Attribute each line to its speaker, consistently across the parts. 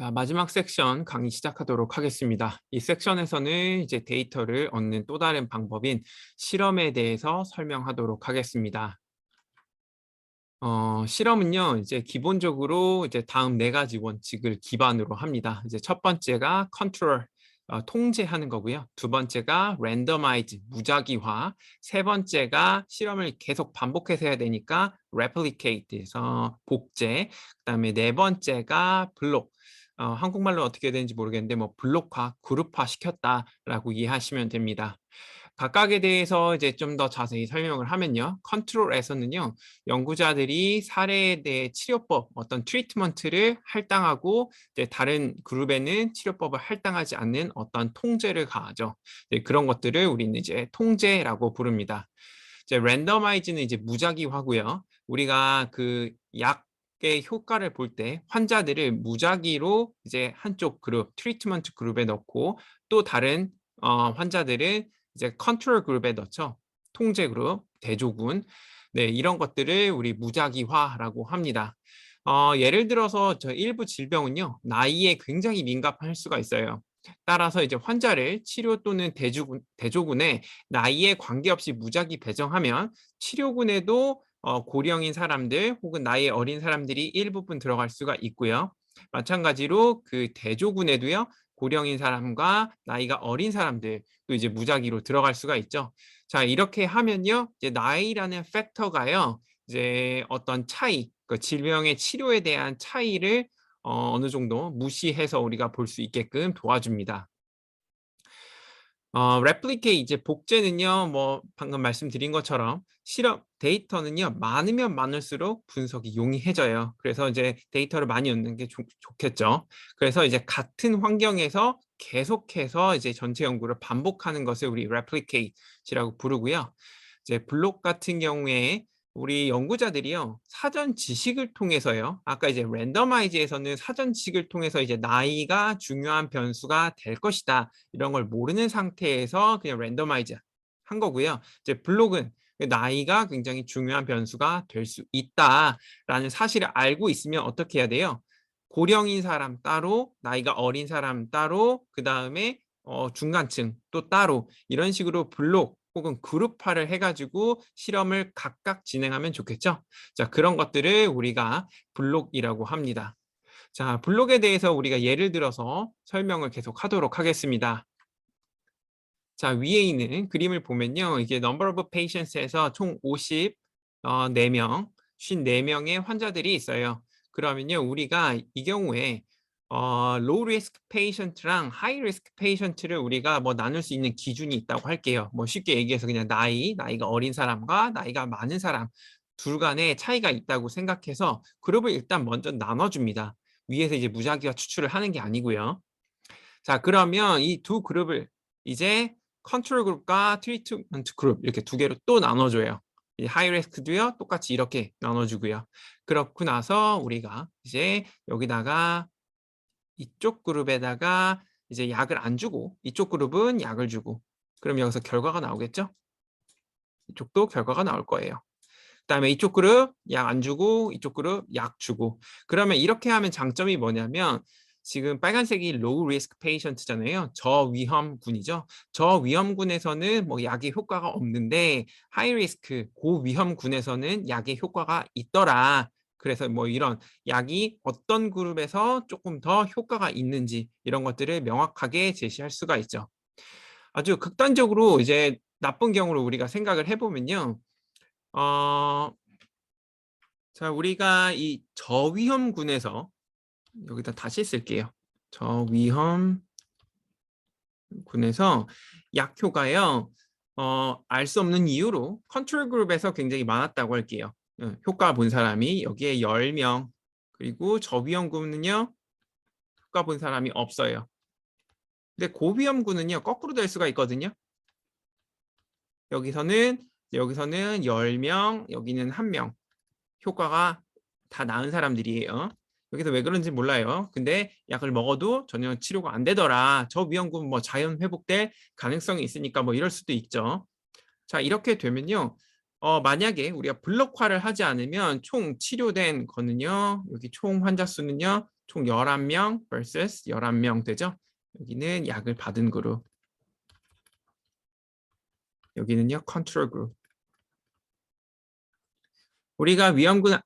Speaker 1: 자, 마지막 섹션 강의 시작하도록 하겠습니다. 이 섹션에서는 이제 데이터를 얻는 또 다른 방법인 실험에 대해서 설명하도록 하겠습니다. 실험은요, 이제 기본적으로 이제 다음 네 가지 원칙을 기반으로 합니다. 이제 첫 번째가 컨트롤, 통제하는 거고요. 두 번째가 랜더마이즈, 무작위화. 세 번째가 실험을 계속 반복해서 해야 되니까 replicate에서 복제. 그다음에 네 번째가 블록. 한국말로 어떻게 되는지 모르겠는데 뭐 블록화, 그룹화 시켰다라고 이해하시면 됩니다. 각각에 대해서 이제 좀 더 자세히 설명을 하면요. 컨트롤에서는요. 연구자들이 사례에 대해 치료법, 어떤 트리트먼트를 할당하고 이제 다른 그룹에는 치료법을 할당하지 않는 어떤 통제를 가하죠. 네, 그런 것들을 우리는 이제 통제라고 부릅니다. 이제 랜더마이즈는 이제 무작위화고요. 우리가 그 약의 효과를 볼 때 환자들을 무작위로 이제 한쪽 그룹, 트리트먼트 그룹에 넣고 또 다른 환자들은 이제 컨트롤 그룹에 넣죠. 통제 그룹, 대조군. 네, 이런 것들을 우리 무작위화라고 합니다. 예를 들어서 저 일부 질병은요, 나이에 굉장히 민감할 수가 있어요. 따라서 이제 환자를 치료 또는 대조군에 나이에 관계없이 무작위 배정하면 치료군에도 고령인 사람들 혹은 나이 어린 사람들이 일부분 들어갈 수가 있고요. 마찬가지로 그 대조군에도요. 고령인 사람과 나이가 어린 사람들 또 이제 무작위로 들어갈 수가 있죠. 자, 이렇게 하면요. 이제 나이라는 팩터가요. 이제 어떤 차이, 그 질병의 치료에 대한 차이를 어느 정도 무시해서 우리가 볼 수 있게끔 도와줍니다. replicate 이제 복제는요, 뭐 방금 말씀드린 것처럼 실험 데이터는요, 많으면 많을수록 분석이 용이해져요. 그래서 이제 데이터를 많이 얻는 게 좋겠죠. 그래서 이제 같은 환경에서 계속해서 이제 전체 연구를 반복하는 것을 우리 replicate이라고 부르고요. 이제 블록 같은 경우에 우리 연구자들이요, 사전 지식을 통해서요. 아까 이제 랜더마이즈에서는 사전 지식을 통해서 이제 나이가 중요한 변수가 될 것이다. 이런 걸 모르는 상태에서 그냥 랜더마이즈 한 거고요. 이제 블록은 나이가 굉장히 중요한 변수가 될 수 있다라는 사실을 알고 있으면 어떻게 해야 돼요? 고령인 사람 따로, 나이가 어린 사람 따로, 그 다음에 중간층 또 따로 이런 식으로 블록 혹은 그룹화를 해가지고 실험을 각각 진행하면 좋겠죠. 자, 그런 것들을 우리가 블록이라고 합니다. 자, 블록에 대해서 우리가 예를 들어서 설명을 계속 하도록 하겠습니다. 자, 위에 있는 그림을 보면요. 이게 number of patients에서 총 54명, 54명의 환자들이 있어요. 그러면요. 우리가 이 경우에 low risk patient랑 high risk patient를 우리가 뭐 나눌 수 있는 기준이 있다고 할게요. 뭐 쉽게 얘기해서 그냥 나이가 어린 사람과 나이가 많은 사람 둘 간의 차이가 있다고 생각해서 그룹을 일단 먼저 나눠줍니다. 위에서 이제 무작위와 추출을 하는 게 아니고요. 자, 그러면 이 두 그룹을 이제 컨트롤 그룹과 트리트먼트 그룹 이렇게 두 개로 또 나눠줘요. 이 하이리스크도요 똑같이 이렇게 나눠주고요. 그렇고 나서 우리가 이제 여기다가 이쪽 그룹에다가 이제 약을 안 주고 이쪽 그룹은 약을 주고 그럼 여기서 결과가 나오겠죠? 이쪽도 결과가 나올 거예요. 그다음에 이쪽 그룹 약 안 주고 이쪽 그룹 약 주고 그러면 이렇게 하면 장점이 뭐냐면 지금 빨간색이 low risk patient잖아요. 저위험군이죠. 저위험군에서는 뭐 약의 효과가 없는데 high risk 고위험군에서는 약의 효과가 있더라. 그래서 뭐 이런 약이 어떤 그룹에서 조금 더 효과가 있는지 이런 것들을 명확하게 제시할 수가 있죠. 아주 극단적으로 이제 나쁜 경우로 우리가 생각을 해보면요. 어, 자, 우리가 이 저위험군에서 여기다 다시 쓸게요. 저위험군에서 약효가요. 알 수 없는 이유로 컨트롤 그룹에서 굉장히 많았다고 할게요. 효과 본 사람이 여기에 10명 그리고 저위험군은요. 효과 본 사람이 없어요. 근데 고위험군은요. 거꾸로 될 수가 있거든요. 여기서는 10명, 여기는 1명. 효과가 다 나은 사람들이에요. 여기서 왜 그런지 몰라요. 근데 약을 먹어도 전혀 치료가 안 되더라. 저 위험군 뭐 자연 회복될 가능성이 있으니까 뭐 이럴 수도 있죠. 자, 이렇게 되면요. 만약에 우리가 블록화를 하지 않으면 총 치료된 거는요. 여기 총 환자 수는요. 총 11명 vs 11명 되죠. 여기는 약을 받은 그룹. 여기는요, 컨트롤 그룹. 우리가 위험군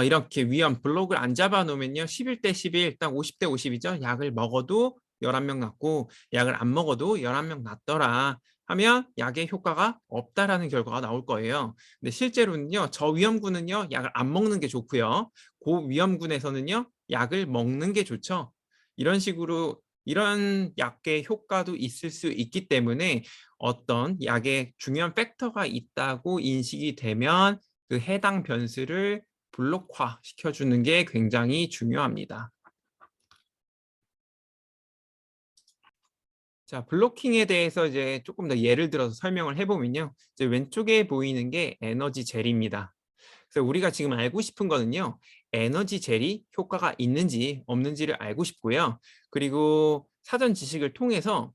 Speaker 1: 이렇게 위험 블록을 안 잡아 놓으면요. 11대 11, 딱 50대 50이죠. 약을 먹어도 11명 낫고 약을 안 먹어도 11명 낫더라 하면 약의 효과가 없다라는 결과가 나올 거예요. 근데 실제로는요. 저위험군은요. 약을 안 먹는 게 좋고요. 고위험군에서는요. 약을 먹는 게 좋죠. 이런 식으로 이런 약의 효과도 있을 수 있기 때문에 어떤 약에 중요한 팩터가 있다고 인식이 되면 그 해당 변수를 블록화 시켜주는 게 굉장히 중요합니다. 자, 블로킹에 대해서 이제 조금 더 예를 들어서 설명을 해보면요. 이제 왼쪽에 보이는 게 에너지 젤입니다. 그래서 우리가 지금 알고 싶은 거는요. 에너지 젤이 효과가 있는지 없는지를 알고 싶고요. 그리고 사전 지식을 통해서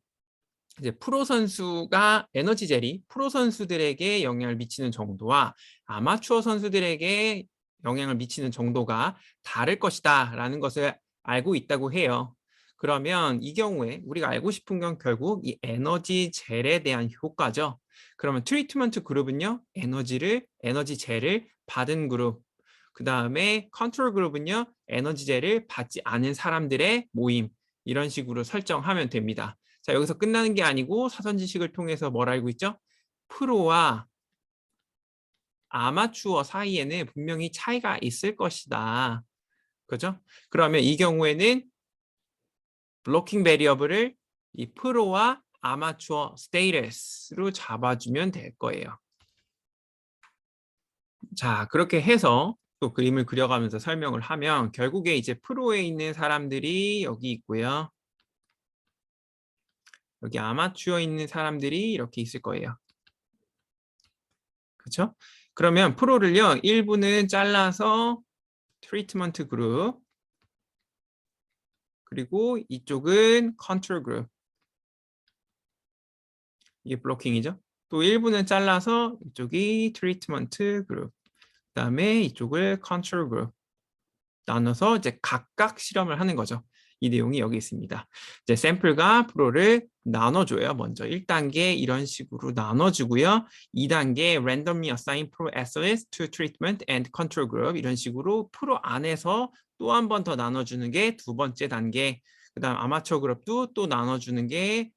Speaker 1: 이제 프로 선수가 에너지 젤이 프로 선수들에게 영향을 미치는 정도와 아마추어 선수들에게 영향을 미치는 정도가 다를 것이다 라는 것을 알고 있다고 해요. 그러면 이 경우에 우리가 알고 싶은 건 결국 이 에너지 젤에 대한 효과죠. 그러면 트리트먼트 그룹은요. 에너지 젤을 받은 그룹. 그 다음에 컨트롤 그룹은요. 에너지 젤을 받지 않은 사람들의 모임. 이런 식으로 설정하면 됩니다. 자, 여기서 끝나는 게 아니고 사전 지식을 통해서 뭘 알고 있죠? 프로와 아마추어 사이에는 분명히 차이가 있을 것이다. 그죠? 그러면 이 경우에는 블로킹 베리어블을 이 프로와 아마추어 스테이터스로 잡아주면 될 거예요. 자, 그렇게 해서 또 그림을 그려가면서 설명을 하면 결국에 이제 프로에 있는 사람들이 여기 있고요. 여기 아마추어에 있는 사람들이 이렇게 있을 거예요. 그렇죠? 그러면 프로를요. 1부는 잘라서 트리트먼트 그룹 그리고 이쪽은 컨트롤 그룹 이게 블로킹이죠. 또 1부는 잘라서 이쪽이 트리트먼트 그룹 그다음에 이쪽을 컨트롤 그룹 나눠서 이제 각각 실험을 하는 거죠. 이 내용이 여기 있습니다. 이제 샘플과 프로를 나눠줘요. 먼저 1단계 이런 식으로 나눠주고요. 2단계 randomly assign pro athletes to treatment and control group 이런 식으로 프로 안에서 또 한 번 더 나눠주는 게 두 번째 단계. 그다음 아마추어 그룹도 또 나눠주는 게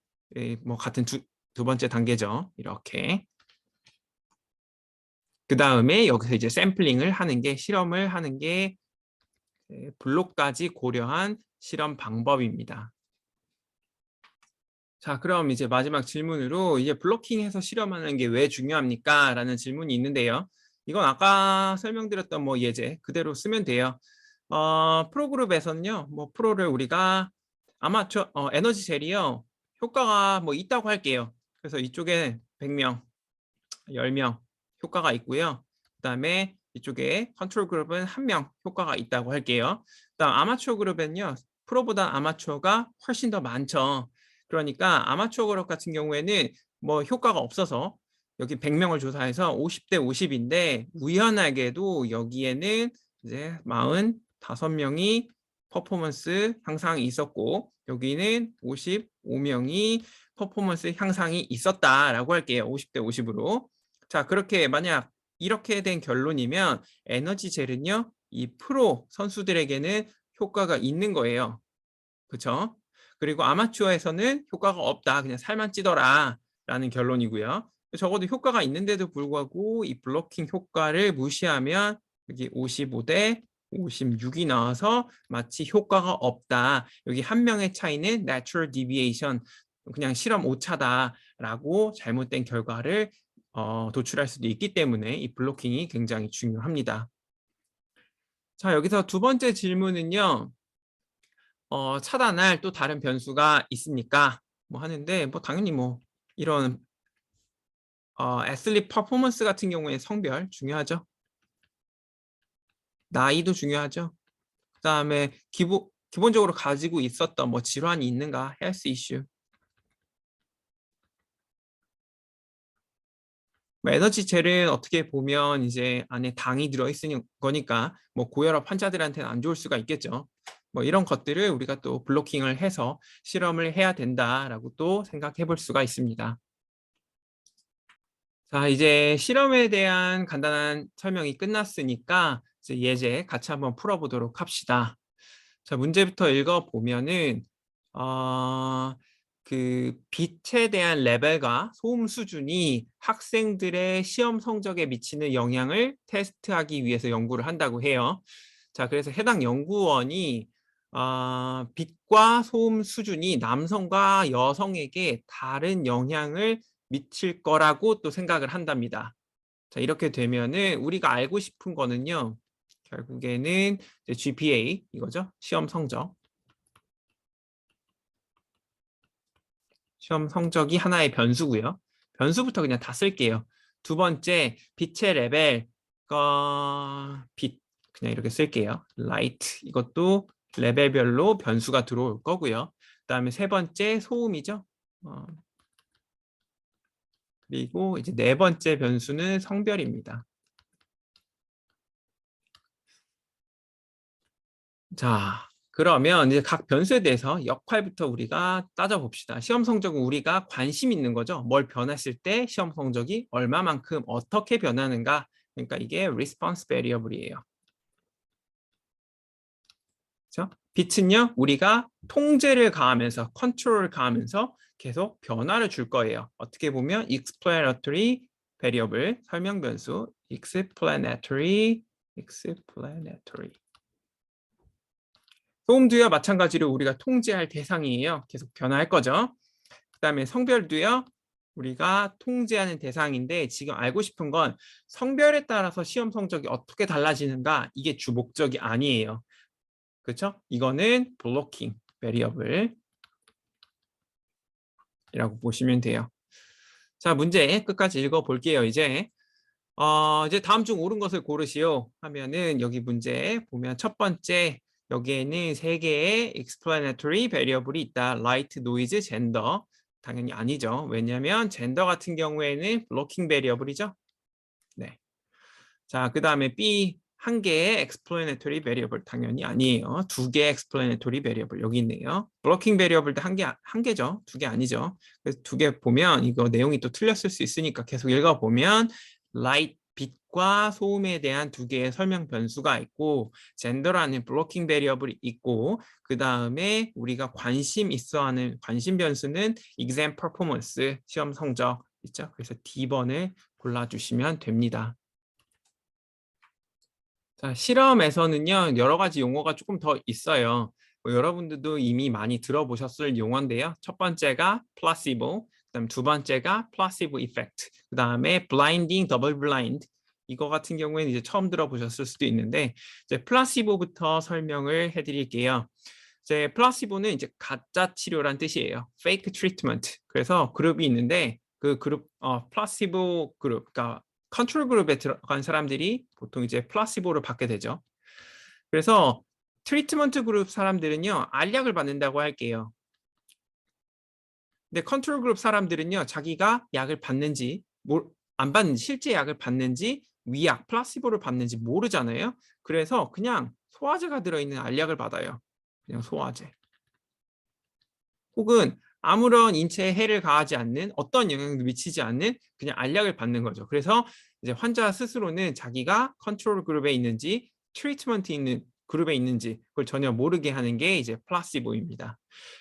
Speaker 1: 뭐 같은 두 번째 단계죠. 이렇게. 그 다음에 여기서 이제 샘플링을 하는 게 실험을 하는 게 블록까지 고려한 실험 방법입니다. 자, 그럼 이제 마지막 질문으로 이제 블로킹해서 실험하는 게 왜 중요합니까? 라는 질문이 있는데요. 이건 아까 설명드렸던 뭐 예제 그대로 쓰면 돼요. 프로그룹에서는요. 뭐 프로를 우리가 아마추어 에너지 젤이요. 효과가 뭐 있다고 할게요. 그래서 이쪽에 100명, 10명 효과가 있고요. 그다음에 이쪽에 컨트롤 그룹은 1명 효과가 있다고 할게요. 그다음 아마추어 그룹은요. 프로보다 아마추어가 훨씬 더 많죠. 그러니까 아마추어 그룹 같은 경우에는 뭐 효과가 없어서 여기 100명을 조사해서 50대 50인데 우연하게도 여기에는 이제 45명이 퍼포먼스 향상이 있었고 여기는 55명이 퍼포먼스 향상이 있었다라고 할게요. 50대 50으로. 자, 그렇게 만약 이렇게 된 결론이면 에너지 젤은요. 이 프로 선수들에게는 효과가 있는 거예요. 그렇죠? 그리고 아마추어에서는 효과가 없다. 그냥 살만 찌더라. 라는 결론이고요. 적어도 효과가 있는데도 불구하고 이 블로킹 효과를 무시하면 여기 55대 56이 나와서 마치 효과가 없다. 여기 한 명의 차이는 natural deviation, 그냥 실험 오차다라고 잘못된 결과를 도출할 수도 있기 때문에 이 블로킹이 굉장히 중요합니다. 자, 여기서 두 번째 질문은요. 차단할 또 다른 변수가 있습니까? 뭐 하는데 뭐 당연히 뭐 이런 애슬릿 퍼포먼스 같은 경우에 성별 중요하죠. 나이도 중요하죠. 그다음에 기본적으로 가지고 있었던 뭐 질환이 있는가, 헬스 이슈. 뭐 에너지 젤은 어떻게 보면 이제 안에 당이 들어있으니 거니까 뭐 고혈압 환자들한테는 안 좋을 수가 있겠죠. 뭐 이런 것들을 우리가 또 블로킹을 해서 실험을 해야 된다라고 또 생각해 볼 수가 있습니다. 자, 이제 실험에 대한 간단한 설명이 끝났으니까 이제 예제 같이 한번 풀어보도록 합시다. 자, 문제부터 읽어보면은 그 빛에 대한 레벨과 소음 수준이 학생들의 시험 성적에 미치는 영향을 테스트하기 위해서 연구를 한다고 해요. 자, 그래서 해당 연구원이 빛과 소음 수준이 남성과 여성에게 다른 영향을 미칠 거라고 또 생각을 한답니다. 자, 이렇게 되면은 우리가 알고 싶은 거는요. 결국에는 이제 GPA 이거죠. 시험 성적. 시험 성적이 하나의 변수고요. 변수부터 그냥 다 쓸게요. 두 번째, 빛의 레벨. 빛 그냥 이렇게 쓸게요. 라이트 이것도 레벨별로 변수가 들어올 거고요. 그다음에 세 번째, 소음이죠. 그리고 이제 네 번째 변수는 성별입니다. 자, 그러면 이제 각 변수에 대해서 역할부터 우리가 따져봅시다. 시험 성적은 우리가 관심 있는 거죠. 뭘 변했을 때 시험 성적이 얼마만큼 어떻게 변하는가. 그러니까 이게 response variable이에요. 그렇죠? 빛은요, 우리가 통제를 가하면서 컨트롤을 가하면서 계속 변화를 줄 거예요. 어떻게 보면 explanatory variable, 설명 변수, explanatory. 소음도요 마찬가지로 우리가 통제할 대상이에요. 계속 변화할 거죠. 그다음에 성별도요. 우리가 통제하는 대상인데 지금 알고 싶은 건 성별에 따라서 시험 성적이 어떻게 달라지는가 이게 주 목적이 아니에요. 그렇죠? 이거는 블로킹 베리어블이라고 보시면 돼요. 자, 문제 끝까지 읽어볼게요. 이제 다음 중 옳은 것을 고르시오 하면은 여기 문제 보면 첫 번째 여기에는 세 개의 explanatory variable이 있다. light, noise, gender. 당연히 아니죠. 왜냐하면 젠더 같은 경우에는 blocking variable이죠. 네. 자, 그 다음에 B 한 개의 explanatory variable 당연히 아니에요. 두 개의 explanatory variable 여기 있네요. blocking variable도 한 개죠. 두 개 아니죠. 그래서 두 개 보면 이거 내용이 또 틀렸을 수 있으니까 계속 읽어보면 light 빛과 소음에 대한 두 개의 설명 변수가 있고 젠더라는 블로킹 베리어블이 있고 그 다음에 우리가 관심 있어 하는 관심 변수는 exam performance 시험 성적 있죠. 그래서 D번을 골라주시면 됩니다. 자, 실험에서는요, 여러 가지 용어가 조금 더 있어요. 뭐 여러분들도 이미 많이 들어보셨을 용어인데요. 첫 번째가 플라시보, 그다음 두 번째가 플라시보 이펙트, 그다음에 블라인딩, 더블 블라인드. 이거 같은 경우에는 이제 처음 들어보셨을 수도 있는데, 이제 플라시보부터 설명을 해드릴게요. 이제 플라시보는 이제 가짜 치료란 뜻이에요. fake treatment. 그래서 그룹이 있는데 그 그룹 플라시보 그룹, 그러니까 컨트롤 그룹에 들어간 사람들이 보통 이제 플라시보를 받게 되죠. 그래서 트리트먼트 그룹 사람들은요, 알약을 받는다고 할게요. 근데 컨트롤 그룹 사람들은요, 자기가 약을 받는지 안 받는지, 실제 약을 받는지 위약, 플라시보를 받는지 모르잖아요. 그래서 그냥 소화제가 들어있는 알약을 받아요. 그냥 소화제. 혹은 아무런 인체에 해를 가하지 않는 어떤 영향도 미치지 않는 그냥 알약을 받는 거죠. 그래서 이제 환자 스스로는 자기가 컨트롤 그룹에 있는지 트리트먼트 있는 그룹에 있는지 그걸 전혀 모르게 하는 게 이제 플라시보입니다.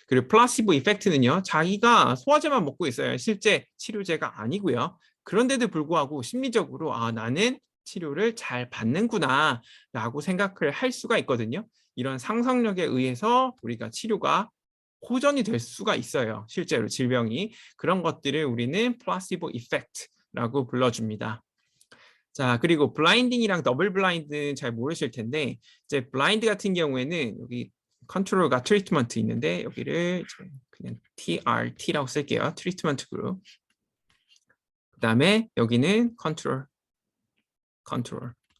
Speaker 1: 그리고 플라시보 이펙트는요. 자기가 소화제만 먹고 있어요. 실제 치료제가 아니고요. 그런데도 불구하고 심리적으로 나는 치료를 잘 받는구나 라고 생각을 할 수가 있거든요. 이런 상상력에 의해서 우리가 치료가 호전이 될 수가 있어요. 실제로 질병이. 그런 것들을 우리는 플라시보 이펙트라고 불러줍니다. 자, 그리고 블라인딩이랑 더블 블라인드는 잘 모르실 텐데 이제 블라인드 같은 경우에는 여기 컨트롤과 트리트먼트 있는데 여기를 그냥 TRT라고 쓸게요. 트리트먼트 그룹. 그다음에 여기는 컨트롤.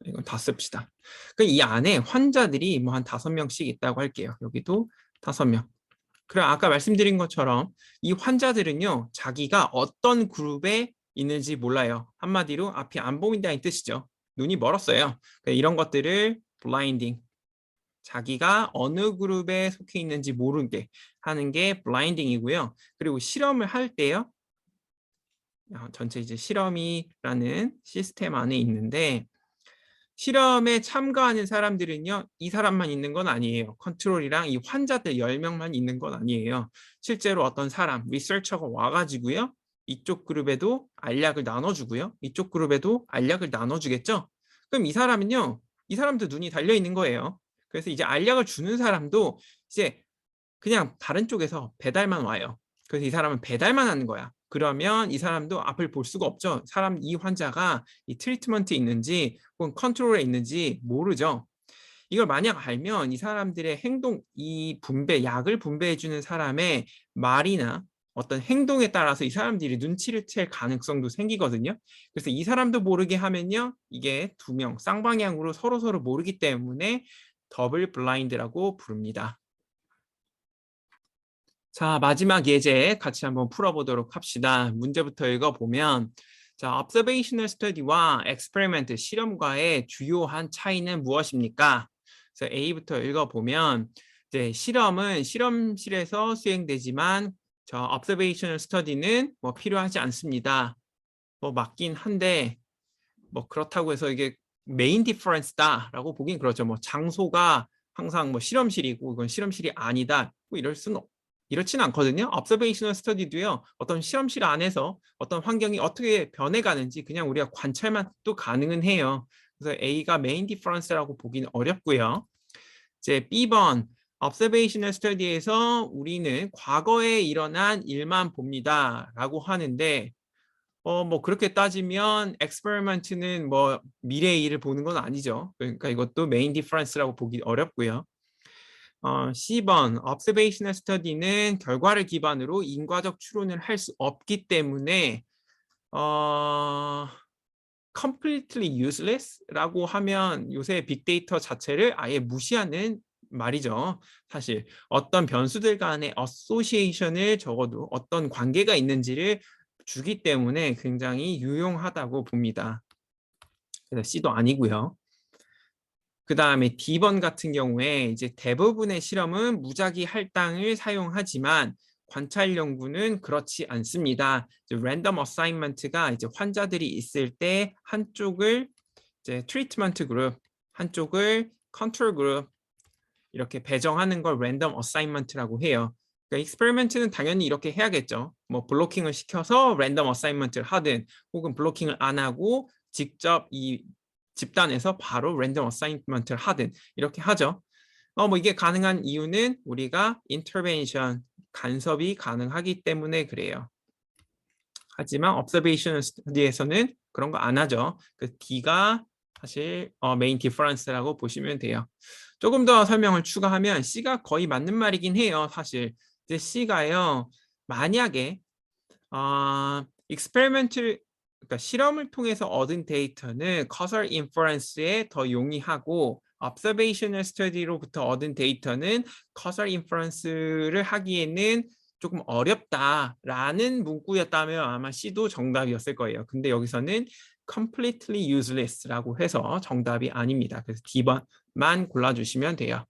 Speaker 1: 이건 다 씁시다. 이 안에 환자들이 뭐 한 5명씩 있다고 할게요. 여기도 5명. 그래, 아까 말씀드린 것처럼 이 환자들은요, 자기가 어떤 그룹에 있는지 몰라요. 한마디로 앞이 안 보인다는 뜻이죠. 눈이 멀었어요. 이런 것들을 블라인딩, 자기가 어느 그룹에 속해 있는지 모르게 하는 게 블라인딩이고요. 그리고 실험을 할 때요. 전체 이제 실험이라는 시스템 안에 있는데 실험에 참가하는 사람들은요. 이 사람만 있는 건 아니에요. 컨트롤이랑 이 환자들 10명만 있는 건 아니에요. 실제로 어떤 사람, 리서처가 와가지고요. 이쪽 그룹에도 알약을 나눠주고요. 이쪽 그룹에도 알약을 나눠주겠죠. 그럼 이 사람은요. 이 사람도 눈이 달려 있는 거예요. 그래서 이제 알약을 주는 사람도 이제 그냥 다른 쪽에서 배달만 와요. 그래서 이 사람은 배달만 하는 거야. 그러면 이 사람도 앞을 볼 수가 없죠. 이 환자가 이 트리트먼트에 있는지 혹은 컨트롤에 있는지 모르죠. 이걸 만약 알면 이 사람들의 행동, 이 약을 분배해주는 사람의 말이나 어떤 행동에 따라서 이 사람들이 눈치를 챌 가능성도 생기거든요. 그래서 이 사람도 모르게 하면요. 이게 두 명 쌍방향으로 서로 모르기 때문에 더블 블라인드라고 부릅니다. 자, 마지막 예제 같이 한번 풀어보도록 합시다. 문제부터 읽어보면 자, observational study와 experiment 실험과의 주요한 차이는 무엇입니까? 그래서 A부터 읽어보면 이제 실험은 실험실에서 수행되지만 저 observational study는 뭐 필요하지 않습니다. 뭐 맞긴 한데 뭐 그렇다고 해서 이게 메인 디퍼런스다라고 보긴 그렇죠. 뭐 장소가 항상 뭐 실험실이고 이건 실험실이 아니다. 뭐 이렇지는 않거든요. observational study도요. 어떤 실험실 안에서 어떤 환경이 어떻게 변해가는지 그냥 우리가 관찰만 또 가능은 해요. 그래서 A가 메인 디퍼런스라고 보기는 어렵고요. 이제 B번 observational study에서 우리는 과거에 일어난 일만 봅니다라고 하는데 뭐 그렇게 따지면 experiment는 뭐 미래의 일을 보는 건 아니죠. 그러니까 이것도 메인 디퍼런스라고 보기 어렵고요. C번 observational study는 결과를 기반으로 인과적 추론을 할 수 없기 때문에 completely useless라고 하면 요새 빅데이터 자체를 아예 무시하는 말이죠. 사실 어떤 변수들 간의 association을 적어도 어떤 관계가 있는지를 주기 때문에 굉장히 유용하다고 봅니다. 그래서 C도 아니고요. 그 다음에 D번 같은 경우에 이제 대부분의 실험은 무작위 할당을 사용하지만 관찰 연구는 그렇지 않습니다. 랜덤 어사인먼트가 이제 환자들이 있을 때 한쪽을 이제 트리트먼트 그룹, 한쪽을 컨트롤 그룹 이렇게 배정하는 걸 랜덤 어사인먼트라고 해요. 그러니까 익스페리먼트는 당연히 이렇게 해야겠죠. 뭐 블로킹을 시켜서 랜덤 어사인먼트를 하든 혹은 블로킹을 안 하고 직접 이 집단에서 바로 랜덤 어사인먼트를 하든 이렇게 하죠. 뭐 이게 가능한 이유는 우리가 인터벤션 간섭이 가능하기 때문에 그래요. 하지만 observation study에서는 그런 거 안 하죠. 그 D가 사실 메인 디퍼런스라고 보시면 돼요. 조금 더 설명을 추가하면 C가 거의 맞는 말이긴 해요. 사실 이제 C가요. 만약에 익스페리먼트 그러니까 실험을 통해서 얻은 데이터는 causal inference에 더 용이하고 observational study로부터 얻은 데이터는 causal inference를 하기에는 조금 어렵다라는 문구였다면 아마 C도 정답이었을 거예요. 근데 여기서는 completely useless라고 해서 정답이 아닙니다. 그래서 D번만 골라주시면 돼요.